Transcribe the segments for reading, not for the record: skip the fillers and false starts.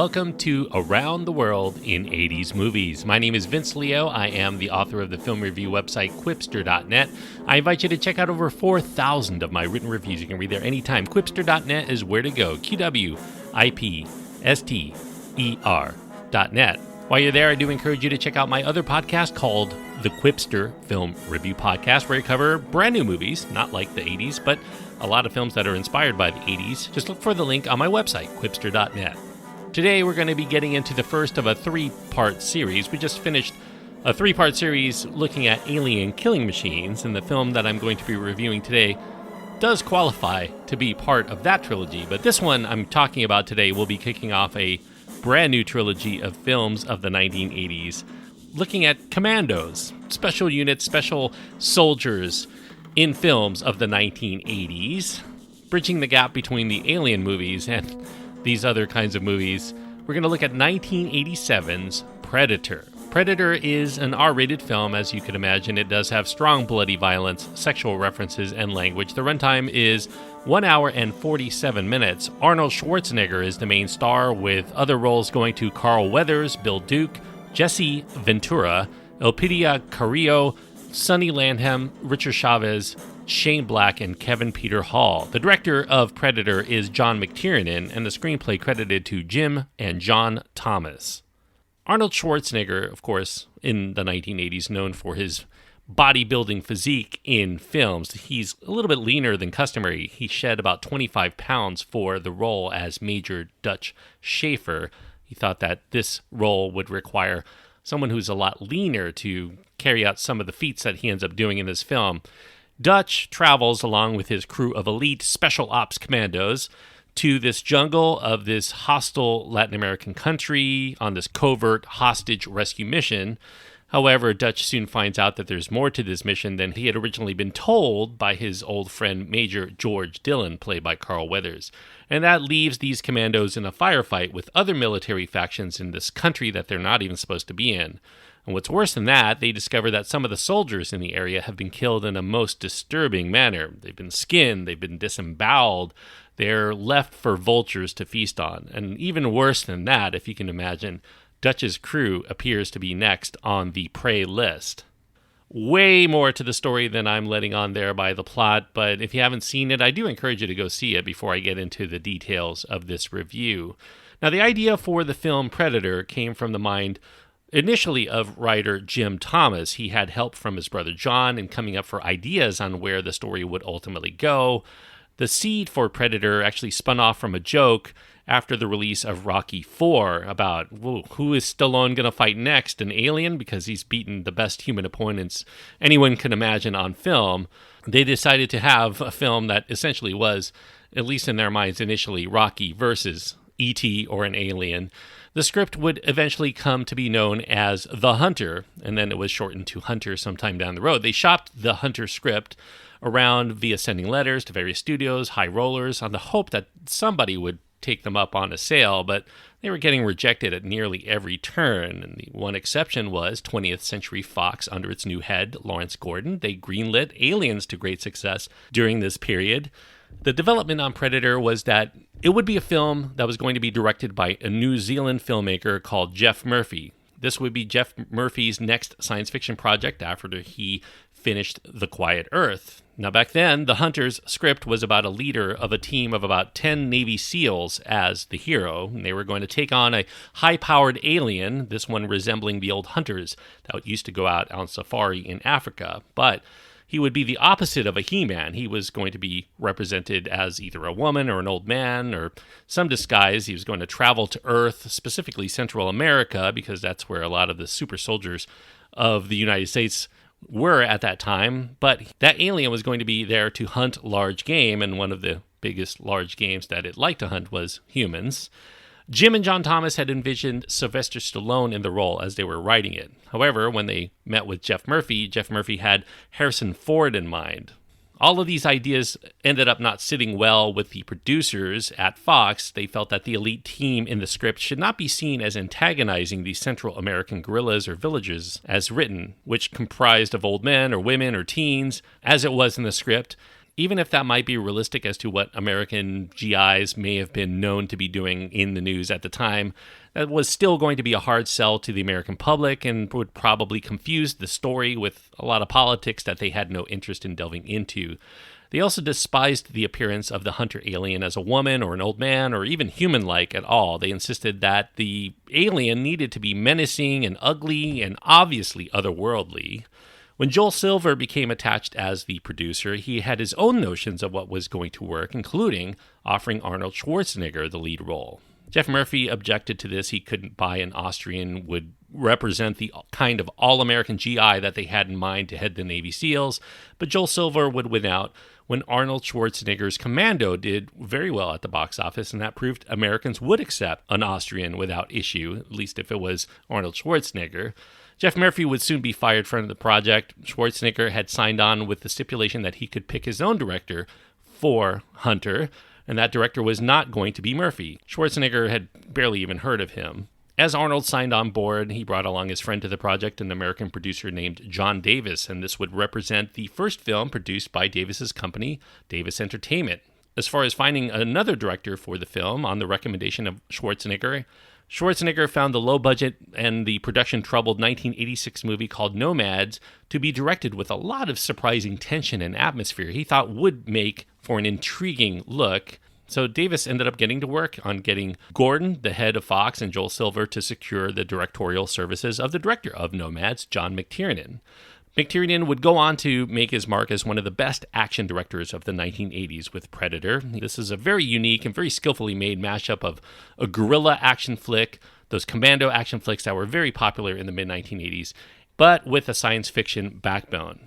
welcome to Around the World in 80s Movies. My name is Vince Leo. I am the author of the film review website Quipster.net. I invite you to check out over 4,000 of my written reviews. You can read there anytime. Quipster.net is where to go. QWIPSTER.net. While you're there, I do encourage you to check out my other podcast called the Quipster Film Review Podcast, where I cover brand new movies, not like the 80s, but a lot of films that are inspired by the 80s. Just look for the link on my website, Quipster.net. Today, we're going to be getting into the first of a three-part series. We just finished a three-part series looking at alien killing machines, and the film that I'm going to be reviewing today does qualify to be part of that trilogy. But this one I'm talking about today will be kicking off a brand new trilogy of films of the 1980s, looking at commandos, special units, special soldiers in films of the 1980s, bridging the gap between the alien movies and these other kinds of movies. We're going to look at 1987's Predator. Predator is an R-rated film, as you can imagine. It does have strong bloody violence, sexual references, and language. The runtime is 1 hour and 47 minutes. Arnold Schwarzenegger is the main star, with other roles going to Carl Weathers, Bill Duke, Jesse Ventura, Elpidia Carrillo, Sonny Landham, Richard Chavez, Shane Black, and Kevin Peter Hall. The director of Predator is John McTiernan, and the screenplay credited to Jim and John Thomas. Arnold Schwarzenegger, of course, in the 1980s, known for his bodybuilding physique in films. He's a little bit leaner than customary. He shed about 25 pounds for the role as Major Dutch Schaeffer. He thought that this role would require someone who's a lot leaner to carry out some of the feats that he ends up doing in this film. Dutch travels along with his crew of elite special ops commandos to this jungle of this hostile Latin American country on this covert hostage rescue mission. However, Dutch soon finds out that there's more to this mission than he had originally been told by his old friend Major George Dillon, played by Carl Weathers. And that leaves these commandos in a firefight with other military factions in this country that they're not even supposed to be in. And what's worse than that, they discover that some of the soldiers in the area have been killed in a most disturbing manner. They've been skinned, they've been disemboweled, they're left for vultures to feast on. And even worse than that, if you can imagine, Dutch's crew appears to be next on the prey list. Way more to the story than I'm letting on there by the plot, but if you haven't seen it, I do encourage you to go see it before I get into the details of this review. Now, the idea for the film Predator came from the mind initially of writer Jim Thomas. He had help from his brother John in coming up for ideas on where the story would ultimately go. The seed for Predator actually spun off from a joke after the release of Rocky IV about who is Stallone going to fight next, an alien, because he's beaten the best human opponents anyone can imagine on film. They decided to have a film that essentially was, at least in their minds initially, Rocky versus E.T. or an alien. The script would eventually come to be known as The Hunter, and then it was shortened to Hunter sometime down the road. They shopped the Hunter script around via sending letters to various studios, high rollers, on the hope that somebody would take them up on a sale, but they were getting rejected at nearly every turn. And the one exception was 20th Century Fox under its new head, Lawrence Gordon. They greenlit Aliens to great success during this period. The development on Predator was that it would be a film that was going to be directed by a New Zealand filmmaker called Geoff Murphy. This would be Geoff Murphy's next science fiction project after he finished The Quiet Earth. Now, back then, The Hunter's script was about a leader of a team of about 10 Navy SEALs as the hero. And they were going to take on a high-powered alien, this one resembling the old hunters that used to go out on safari in Africa. But he would be the opposite of a He-Man. He was going to be represented as either a woman or an old man or some disguise. He was going to travel to Earth, specifically Central America, because that's where a lot of the super soldiers of the United States were at that time. But that alien was going to be there to hunt large game, and one of the biggest large games that it liked to hunt was humans. Jim and John Thomas had envisioned Sylvester Stallone in the role as they were writing it. However, when they met with Geoff Murphy had Harrison Ford in mind. All of these ideas ended up not sitting well with the producers at Fox. They felt that the elite team in the script should not be seen as antagonizing the Central American guerrillas or villagers as written, which comprised of old men or women or teens, as it was in the script. even if that might be realistic as to what American GIs may have been known to be doing in the news at the time, that was still going to be a hard sell to the American public and would probably confuse the story with a lot of politics that they had no interest in delving into. They also despised the appearance of the hunter alien as a woman or an old man or even human-like at all. They insisted that the alien needed to be menacing and ugly and obviously otherworldly. When Joel Silver became attached as the producer, he had his own notions of what was going to work, including offering Arnold Schwarzenegger the lead role. Jeff Murphy objected to this. He couldn't buy an Austrian would represent the kind of all-American GI that they had in mind to head the Navy SEALs, but Joel Silver would win out when Arnold Schwarzenegger's Commando did very well at the box office, and that proved Americans would accept an Austrian without issue, at least if it was Arnold Schwarzenegger. Jeff Murphy would soon be fired from the project. Schwarzenegger had signed on with the stipulation that he could pick his own director for Hunter, and that director was not going to be Murphy. Schwarzenegger had barely even heard of him. As Arnold signed on board, he brought along his friend to the project, an American producer named John Davis, and this would represent the first film produced by Davis's company, Davis Entertainment. As far as finding another director for the film, on the recommendation of Schwarzenegger found the low-budget and the production-troubled 1986 movie called Nomads to be directed with a lot of surprising tension and atmosphere he thought would make for an intriguing look. So Davis ended up getting to work on getting Gordon, the head of Fox, and Joel Silver to secure the directorial services of the director of Nomads, John McTiernan. McTiernan would go on to make his mark as one of the best action directors of the 1980s with Predator. This is a very unique and very skillfully made mashup of a guerrilla action flick, those commando action flicks that were very popular in the mid-1980s, but with a science fiction backbone.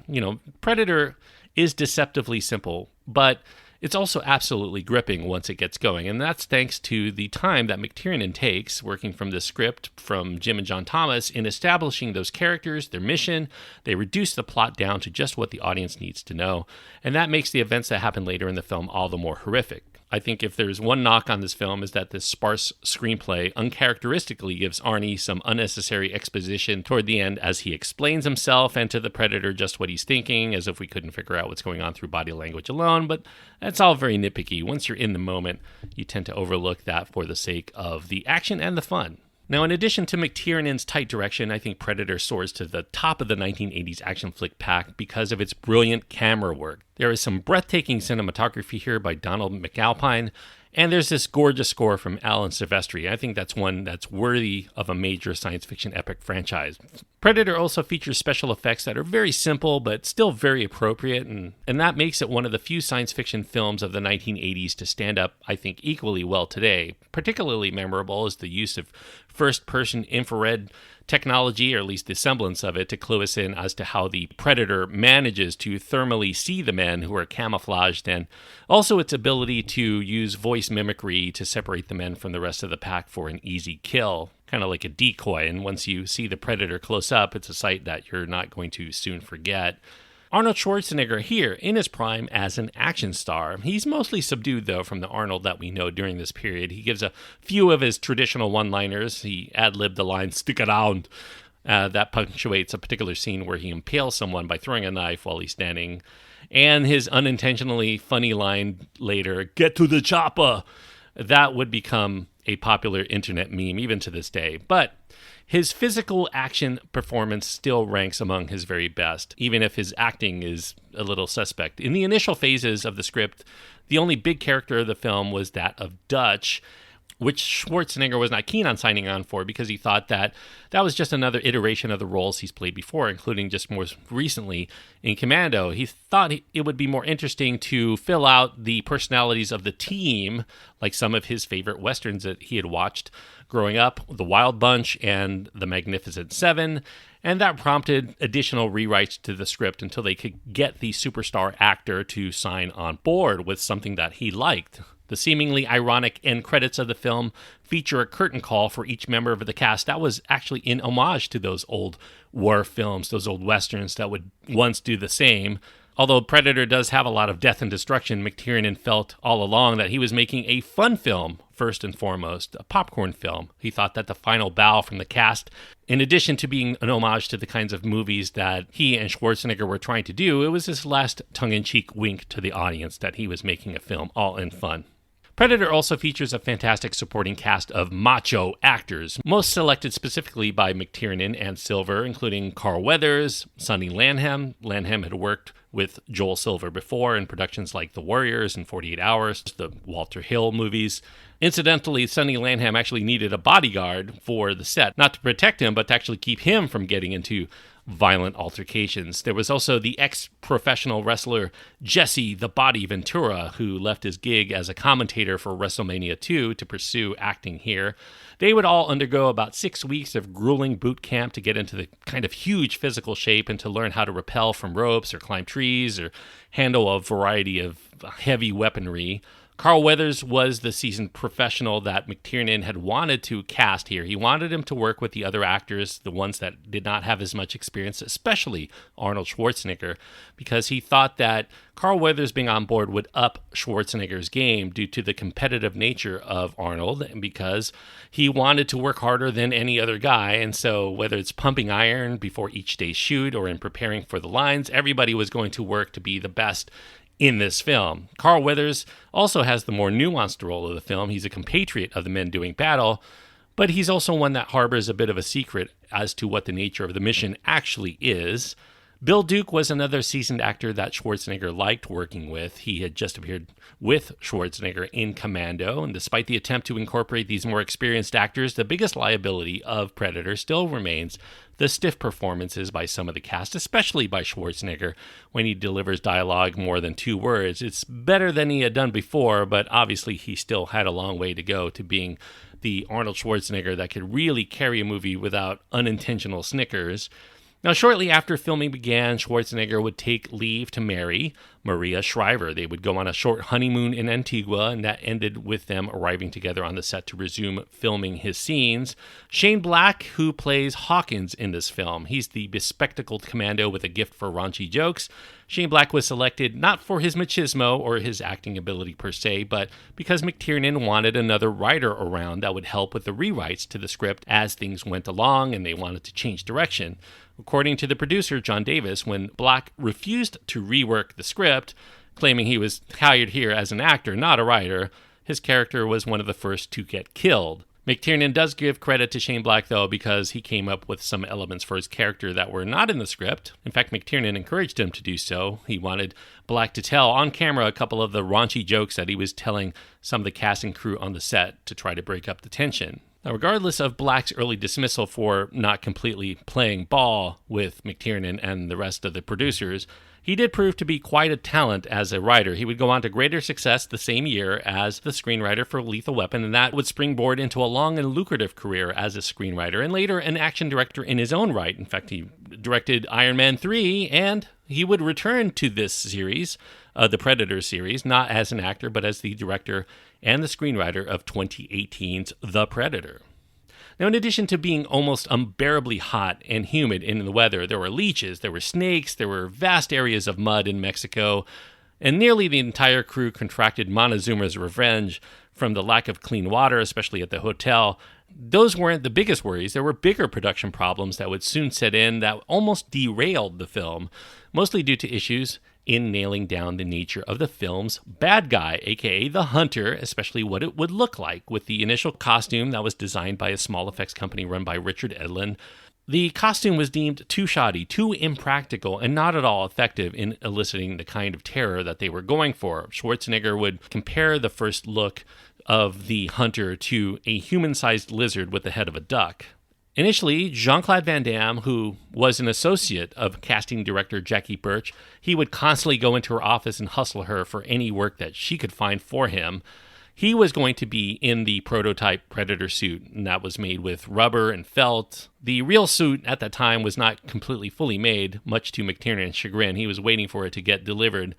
Predator is deceptively simple, but it's also absolutely gripping once it gets going, and that's thanks to the time that McTiernan takes, working from the script from Jim and John Thomas, in establishing those characters, their mission. They reduce the plot down to just what the audience needs to know, and that makes the events that happen later in the film all the more horrific. I think if there's one knock on this film is that this sparse screenplay uncharacteristically gives Arnie some unnecessary exposition toward the end as he explains himself and to the Predator just what he's thinking, as if we couldn't figure out what's going on through body language alone, but that's all very nitpicky. Once you're in the moment, you tend to overlook that for the sake of the action and the fun. Now, in addition to McTiernan's tight direction, I think Predator soars to the top of the 1980s action flick pack because of its brilliant camera work. There is some breathtaking cinematography here by Donald McAlpine, and there's this gorgeous score from Alan Silvestri. I think that's one that's worthy of a major science fiction epic franchise. Predator also features special effects that are very simple but still very appropriate, and that makes it one of the few science fiction films of the 1980s to stand up, I think, equally well today. Particularly memorable is the use of first-person infrared technology, or at least the semblance of it, to clue us in as to how the Predator manages to thermally see the men who are camouflaged, and also its ability to use voice mimicry to separate the men from the rest of the pack for an easy kill, kind of like a decoy. And once you see the Predator close up, it's a sight that you're not going to soon forget. Arnold Schwarzenegger here in his prime as an action star. He's mostly subdued, though, from the Arnold that we know during this period. He gives a few of his traditional one-liners. He ad-libbed the line, "Stick around." That punctuates a particular scene where he impales someone by throwing a knife while he's standing. And his unintentionally funny line later, "Get to the chopper." That would become a popular internet meme even to this day. But his physical action performance still ranks among his very best, even if his acting is a little suspect. In the initial phases of the script, the only big character of the film was that of Dutch, which Schwarzenegger was not keen on signing on for because he thought that that was just another iteration of the roles he's played before, including just more recently in Commando. He thought it would be more interesting to fill out the personalities of the team, like some of his favorite westerns that he had watched growing up, The Wild Bunch and The Magnificent Seven, and that prompted additional rewrites to the script until they could get the superstar actor to sign on board with something that he liked. The seemingly ironic end credits of the film feature a curtain call for each member of the cast. That was actually in homage to those old war films, those old westerns that would once do the same. Although Predator does have a lot of death and destruction, McTiernan felt all along that he was making a fun film, first and foremost, a popcorn film. He thought that the final bow from the cast, in addition to being an homage to the kinds of movies that he and Schwarzenegger were trying to do, it was his last tongue-in-cheek wink to the audience that he was making a film all in fun. Predator also features a fantastic supporting cast of macho actors, most selected specifically by McTiernan and Silver, including Carl Weathers, Sonny Landham. Landham had worked with Joel Silver before in productions like The Warriors and 48 Hours, the Walter Hill movies. Incidentally, Sonny Landham actually needed a bodyguard for the set, not to protect him, but to actually keep him from getting into violent altercations. There was also the ex-professional wrestler Jesse the Body Ventura, who left his gig as a commentator for WrestleMania 2 to pursue acting here. They would all undergo about 6 weeks of grueling boot camp to get into the kind of huge physical shape and to learn how to rappel from ropes or climb trees or handle a variety of heavy weaponry. Carl Weathers was the seasoned professional that McTiernan had wanted to cast here. He wanted him to work with the other actors, the ones that did not have as much experience, especially Arnold Schwarzenegger, because he thought that Carl Weathers being on board would up Schwarzenegger's game due to the competitive nature of Arnold, and because he wanted to work harder than any other guy. And so whether it's pumping iron before each day's shoot or in preparing for the lines, everybody was going to work to be the best in this film. Carl Weathers also has the more nuanced role of the film. He's a compatriot of the men doing battle, but he's also one that harbors a bit of a secret as to what the nature of the mission actually is. Bill Duke was another seasoned actor that Schwarzenegger liked working with. He had just appeared with Schwarzenegger in Commando, and despite the attempt to incorporate these more experienced actors, the biggest liability of Predator still remains the stiff performances by some of the cast, especially by Schwarzenegger when he delivers dialogue more than 2 words. It's better than he had done before, but obviously he still had a long way to go to being the Arnold Schwarzenegger that could really carry a movie without unintentional snickers. Now, shortly after filming began, Schwarzenegger would take leave to marry Maria Shriver. They would go on a short honeymoon in Antigua, and that ended with them arriving together on the set to resume filming his scenes. Shane Black, who plays Hawkins in this film, he's the bespectacled commando with a gift for raunchy jokes. Shane Black was selected not for his machismo or his acting ability per se, but because McTiernan wanted another writer around that would help with the rewrites to the script as things went along, and they wanted to change direction. According to the producer, John Davis, when Black refused to rework the script, claiming he was hired here as an actor, not a writer, his character was one of the first to get killed. McTiernan does give credit to Shane Black, though, because he came up with some elements for his character that were not in the script. In fact, McTiernan encouraged him to do so. He wanted Black to tell on camera a couple of the raunchy jokes that he was telling some of the cast and crew on the set to try to break up the tension. Now, regardless of Black's early dismissal for not completely playing ball with McTiernan and the rest of the producers, he did prove to be quite a talent as a writer. He would go on to greater success the same year as the screenwriter for Lethal Weapon, and that would springboard into a long and lucrative career as a screenwriter and later an action director in his own right. In fact, he directed Iron Man 3, and he would return to this series, the Predator series, not as an actor, but as the director and the screenwriter of 2018's The Predator. Now, in addition to being almost unbearably hot and humid in the weather, there were leeches, there were snakes, there were vast areas of mud in Mexico, and nearly the entire crew contracted Montezuma's revenge from the lack of clean water, especially at the hotel. Those weren't the biggest worries. There were bigger production problems that would soon set in that almost derailed the film, mostly due to issues in nailing down the nature of the film's bad guy, aka the Hunter, especially what it would look like. With the initial costume that was designed by a small effects company run by Richard Edlund, the costume was deemed too shoddy, too impractical, and not at all effective in eliciting the kind of terror that they were going for. Schwarzenegger would compare the first look of the Hunter to a human-sized lizard with the head of a duck. Initially, Jean-Claude Van Damme, who was an associate of casting director Jackie Birch, he would constantly go into her office and hustle her for any work that she could find for him. He was going to be in the prototype Predator suit, and that was made with rubber and felt. The real suit at that time was not completely fully made, much to McTiernan's chagrin. He was waiting for it to get delivered.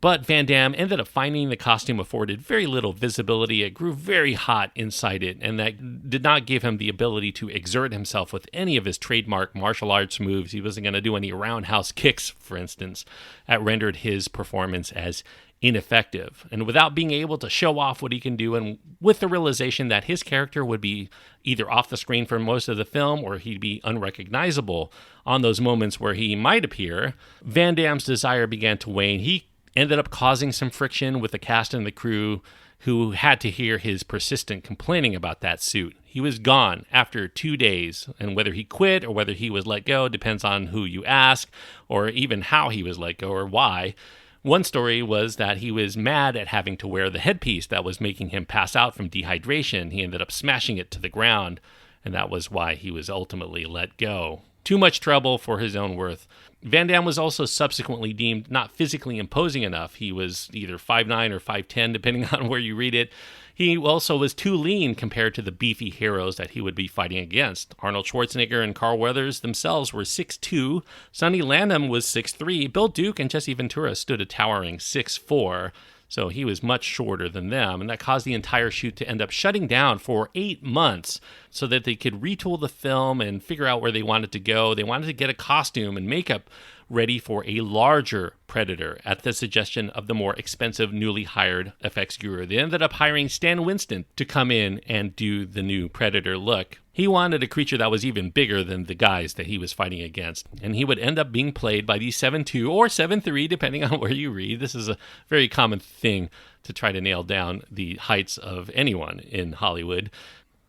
But Van Damme ended up finding the costume afforded very little visibility. It grew very hot inside it, and that did not give him the ability to exert himself with any of his trademark martial arts moves. He wasn't going to do any roundhouse kicks, for instance. That rendered his performance as ineffective. And without being able to show off what he can do, and with the realization that his character would be either off the screen for most of the film or he'd be unrecognizable on those moments where he might appear, Van Damme's desire began to wane. He ended up causing some friction with the cast and the crew who had to hear his persistent complaining about that suit. He was gone after 2 days, and whether he quit or whether he was let go depends on who you ask, or even how he was let go or why. One story was that he was mad at having to wear the headpiece that was making him pass out from dehydration. He ended up smashing it to the ground, and that was why he was ultimately let go. Too much trouble for his own worth. Van Damme was also subsequently deemed not physically imposing enough. He was either 5'9" or 5'10", depending on where you read it. He also was too lean compared to the beefy heroes that he would be fighting against. Arnold Schwarzenegger and Carl Weathers themselves were 6'2". Sonny Landham was 6'3". Bill Duke and Jesse Ventura stood a towering 6'4". So he was much shorter than them, and that caused the entire shoot to end up shutting down for 8 months so that they could retool the film and figure out where they wanted to go. They wanted to get a costume and makeup ready for a larger Predator at the suggestion of the more expensive newly hired effects guru. They ended up hiring Stan Winston to come in and do the new Predator look. He wanted a creature that was even bigger than the guys that he was fighting against, and he would end up being played by the 7'2" or 7'3", depending on where you read. This is a very common thing to try to nail down the heights of anyone in Hollywood.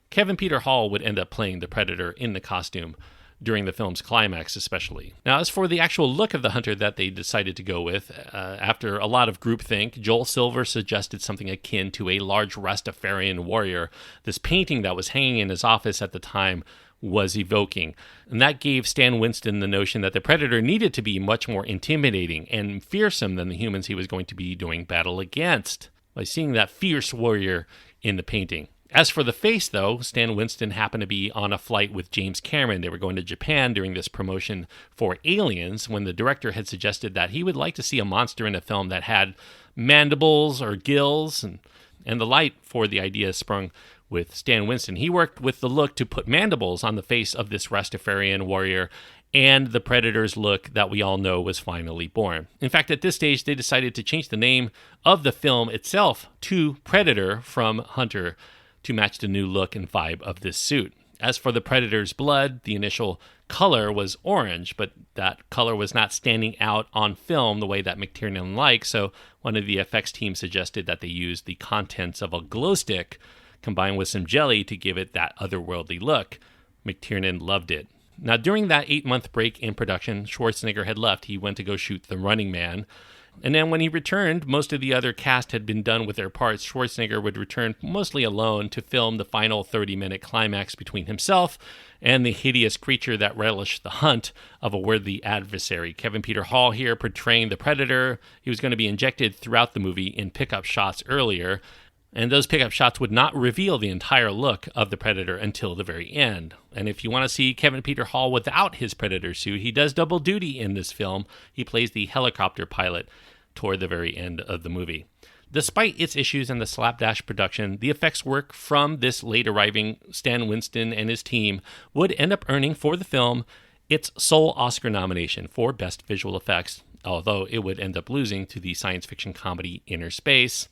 Kevin Peter Hall would end up playing the Predator in the costume during the film's climax especially. Now, as for the actual look of the hunter that they decided to go with, after a lot of groupthink, Joel Silver suggested something akin to a large Rastafarian warrior. This painting that was hanging in his office at the time was evoking. And that gave Stan Winston the notion that the Predator needed to be much more intimidating and fearsome than the humans he was going to be doing battle against, by seeing that fierce warrior in the painting. As for the face, though, Stan Winston happened to be on a flight with James Cameron. They were going to Japan during this promotion for Aliens, when the director had suggested that he would like to see a monster in a film that had mandibles or gills, and the light for the idea sprung with Stan Winston. He worked with the look to put mandibles on the face of this Rastafarian warrior, and the Predator's look that we all know was finally born. In fact, at this stage, they decided to change the name of the film itself to Predator from Hunter, to match the new look and vibe of this suit. As for the Predator's blood, the initial color was orange, but that color was not standing out on film the way that McTiernan liked, so one of the effects team suggested that they use the contents of a glow stick combined with some jelly to give it that otherworldly look. McTiernan loved it. Now, during that 8-month break in production, Schwarzenegger had left. He went to go shoot The Running Man. And then when he returned, most of the other cast had been done with their parts. Schwarzenegger would return mostly alone to film the final 30-minute climax between himself and the hideous creature that relished the hunt of a worthy adversary. Kevin Peter Hall here portraying the Predator. He was going to be injected throughout the movie in pickup shots earlier, and those pickup shots would not reveal the entire look of the Predator until the very end. And if you want to see Kevin Peter Hall without his Predator suit, he does double duty in this film. He plays the helicopter pilot toward the very end of the movie. Despite its issues and the slapdash production, the effects work from this late arriving Stan Winston and his team would end up earning for the film its sole Oscar nomination for Best Visual Effects, although it would end up losing to the science fiction comedy Inner Space.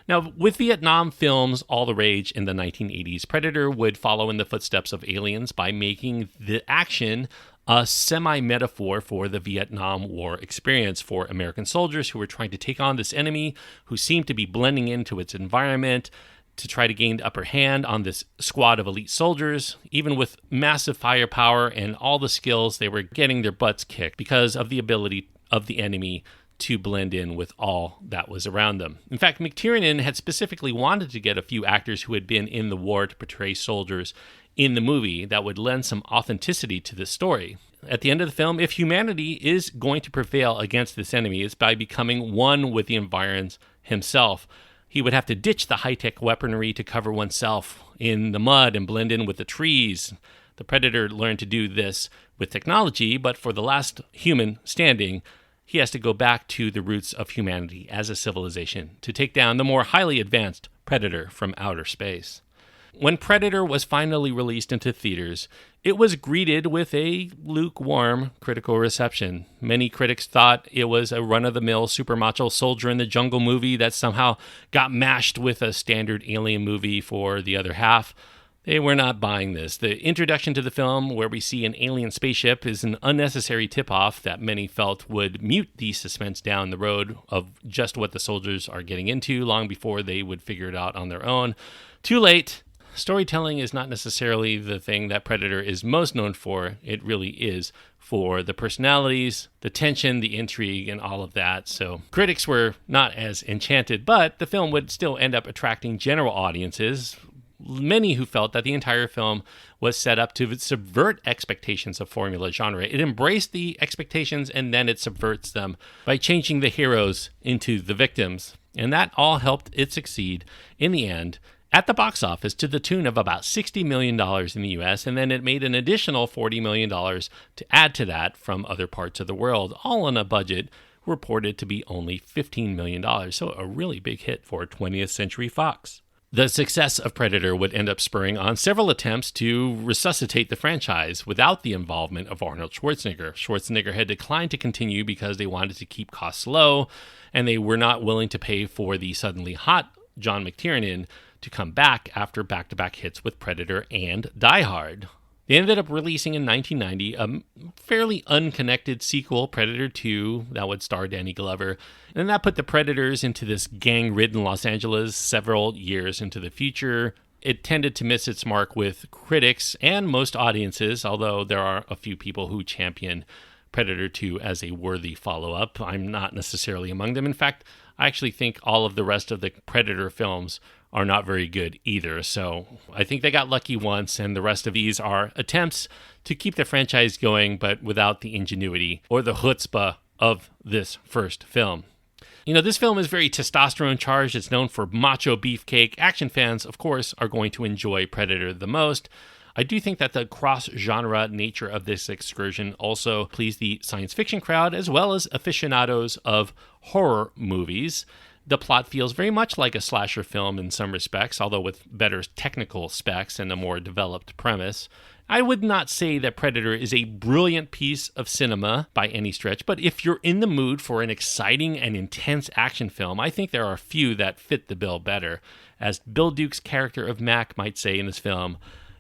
Now, with Vietnam films all the rage in the 1980s, Predator would follow in the footsteps of Aliens by making the action a semi-metaphor for the Vietnam War experience for American soldiers who were trying to take on this enemy who seemed to be blending into its environment to try to gain the upper hand on this squad of elite soldiers. Even with massive firepower and all the skills, they were getting their butts kicked because of the ability of the enemy to blend in with all that was around them. In fact, McTiernan had specifically wanted to get a few actors who had been in the war to portray soldiers in the movie that would lend some authenticity to the story. At the end of the film, if humanity is going to prevail against this enemy, it's by becoming one with the environs himself. He would have to ditch the high-tech weaponry to cover oneself in the mud and blend in with the trees. The Predator learned to do this with technology, but for the last human standing, he has to go back to the roots of humanity as a civilization to take down the more highly advanced predator from outer space. When Predator was finally released into theaters, it was greeted with a lukewarm critical reception. Many critics thought it was a run-of-the-mill super macho soldier in the jungle movie that somehow got mashed with a standard alien movie for the other half. They were not buying this. The introduction to the film, where we see an alien spaceship, is an unnecessary tip-off that many felt would mute the suspense down the road of just what the soldiers are getting into long before they would figure it out on their own. Too late. Storytelling is not necessarily the thing that Predator is most known for. It really is for the personalities, the tension, the intrigue, and all of that. So critics were not as enchanted, but the film would still end up attracting general audiences, many who felt that the entire film was set up to subvert expectations of formula genre. It embraced the expectations and then it subverts them by changing the heroes into the victims. And that all helped it succeed in the end at the box office to the tune of about $60 million in the US, and then it made an additional $40 million to add to that from other parts of the world, all on a budget reported to be only $15 million. So a really big hit for 20th Century Fox. The success of Predator would end up spurring on several attempts to resuscitate the franchise without the involvement of Arnold Schwarzenegger. Schwarzenegger had declined to continue because they wanted to keep costs low, and they were not willing to pay for the suddenly hot John McTiernan to come back after back-to-back hits with Predator and Die Hard. They ended up releasing in 1990 a fairly unconnected sequel, Predator 2, that would star Danny Glover. And that put the Predators into this gang-ridden Los Angeles several years into the future. It tended to miss its mark with critics and most audiences, although there are a few people who champion Predator 2 as a worthy follow-up. I'm not necessarily among them. In fact, I actually think all of the rest of the Predator films are not very good either. So I think they got lucky once, and the rest of these are attempts to keep the franchise going, but without the ingenuity or the chutzpah of this first film. You know, this film is very testosterone charged. It's known for macho beefcake. Action fans, of course, are going to enjoy Predator the most. I do think that the cross-genre nature of this excursion also pleased the science fiction crowd as well as aficionados of horror movies. The plot feels very much like a slasher film in some respects, although with better technical specs and a more developed premise. I would not say that Predator is a brilliant piece of cinema by any stretch, but if you're in the mood for an exciting and intense action film, I think there are a few that fit the bill better. As Bill Duke's character of Mac might say in this film,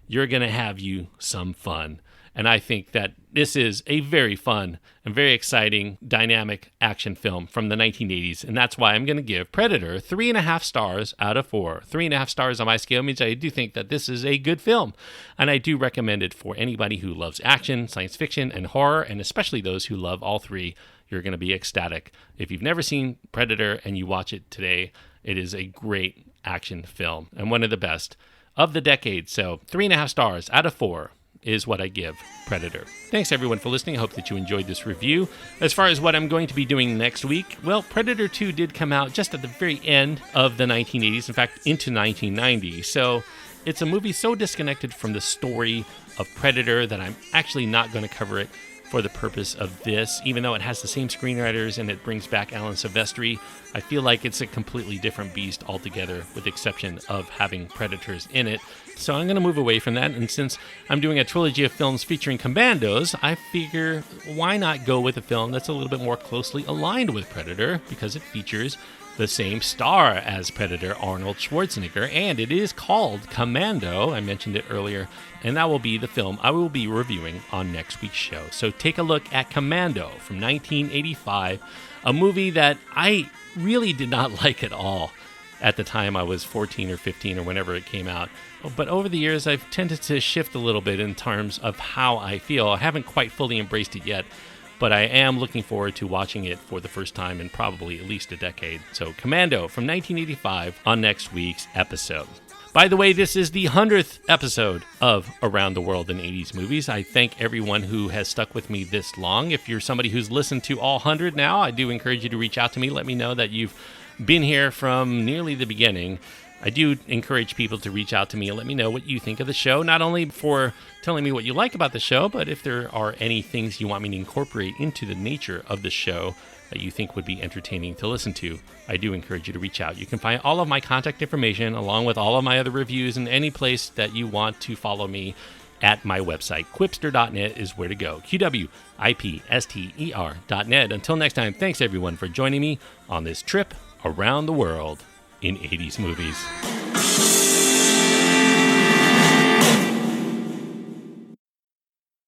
you're going to have you some fun. And I think that this is a very fun and very exciting, dynamic action film from the 1980s. And that's why I'm going to give Predator 3.5 stars out of 4. 3.5 stars on my scale means I do think that this is a good film. And I do recommend it for anybody who loves action, science fiction, and horror, and especially those who love all three. You're going to be ecstatic. If you've never seen Predator and you watch it today, it is a great action film and one of the best of the decade. So 3.5 stars out of 4. Is what I give Predator. Thanks everyone for listening. I hope that you enjoyed this review. As far as what I'm going to be doing next week, well, Predator 2 did come out just at the very end of the 1980s, in fact, into 1990. So it's a movie so disconnected from the story of Predator that I'm actually not going to cover it for the purpose of this. Even though it has the same screenwriters and it brings back Alan Silvestri, I feel like it's a completely different beast altogether, with the exception of having predators in it. So I'm going to move away from that, and since I'm doing a trilogy of films featuring commandos, I figure why not go with a film that's a little bit more closely aligned with Predator, because it features the same star as Predator, Arnold Schwarzenegger, and it is called Commando. I mentioned it earlier, and that will be the film I will be reviewing on next week's show. So take a look at Commando from 1985, a movie that I really did not like at all at the time I was 14 or 15 or whenever it came out. But over the years, I've tended to shift a little bit in terms of how I feel. I haven't quite fully embraced it yet, but I am looking forward to watching it for the first time in probably at least a decade. So Commando from 1985 on next week's episode. By the way, this is the 100th episode of Around the World in 80s Movies. I thank everyone who has stuck with me this long. If you're somebody who's listened to all 100 now, I do encourage you to reach out to me. Let me know that you've been here from nearly the beginning. I do encourage people to reach out to me and let me know what you think of the show, not only for telling me what you like about the show, but if there are any things you want me to incorporate into the nature of the show that you think would be entertaining to listen to. I do encourage you to reach out. You can find all of my contact information along with all of my other reviews in any place that you want to follow me at my website. Quipster.net is where to go. QWIPSTER.net. Until next time, thanks everyone for joining me on this trip around the world in 80s movies.